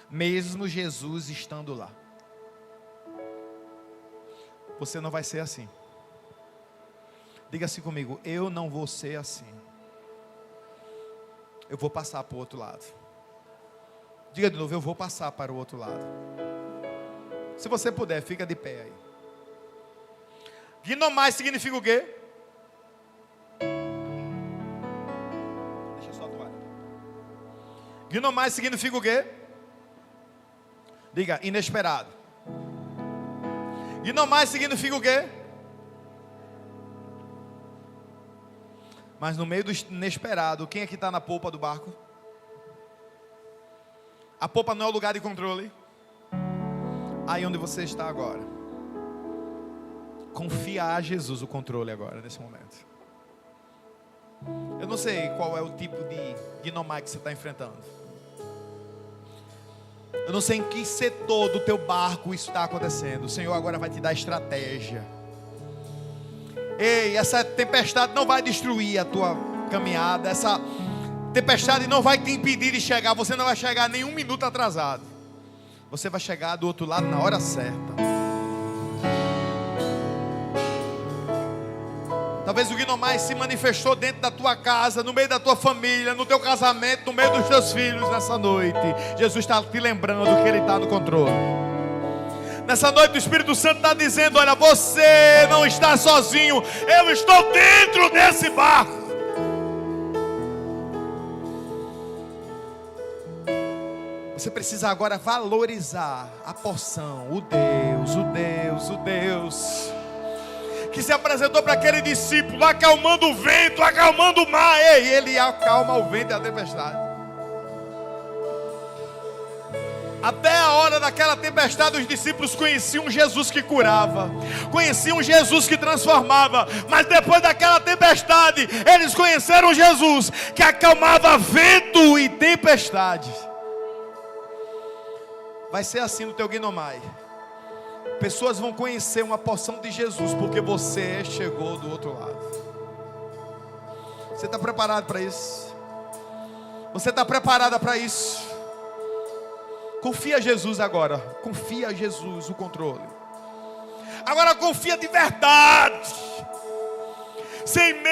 Mesmo Jesus estando lá. Você não vai ser assim. Diga assim comigo: eu não vou ser assim. Eu vou passar para o outro lado. Diga de novo: eu vou passar para o outro lado. Se você puder, fica de pé aí. Guinomai significa o quê? Deixa só a toalha. Guinomai significa o quê? Diga: inesperado. Guinomai significa o quê? Mas no meio do inesperado, quem aqui está na polpa do barco? A polpa não é o lugar de controle. Aí onde você está agora, confia a Jesus o controle agora, nesse momento. Eu não sei qual é o tipo de Guinomai que você está enfrentando. Eu não sei em que setor do teu barco isso está acontecendo. O Senhor agora vai te dar estratégia. Ei, essa tempestade não vai destruir a tua caminhada. Essa tempestade não vai te impedir de chegar. Você não vai chegar nem um minuto atrasado. Você vai chegar do outro lado na hora certa. Talvez o Gnomai se manifestou dentro da tua casa, no meio da tua família, no teu casamento, no meio dos teus filhos nessa noite. Jesus está te lembrando que Ele está no controle. Nessa noite o Espírito Santo está dizendo: olha, você não está sozinho, eu estou dentro desse barco. Você precisa agora valorizar a porção, o Deus que se apresentou para aquele discípulo, acalmando o vento, acalmando o mar. Ei, Ele acalma o vento e a tempestade. Até a hora daquela tempestade, os discípulos conheciam Jesus que curava, conheciam Jesus que transformava, mas depois daquela tempestade, eles conheceram Jesus que acalmava vento e tempestade. Vai ser assim no teu Gnomai. Pessoas vão conhecer uma porção de Jesus porque você chegou do outro lado. Você está preparado para isso? Você está preparada para isso? Confia a Jesus agora. Confia a Jesus o controle. Agora confia de verdade. Sem medo.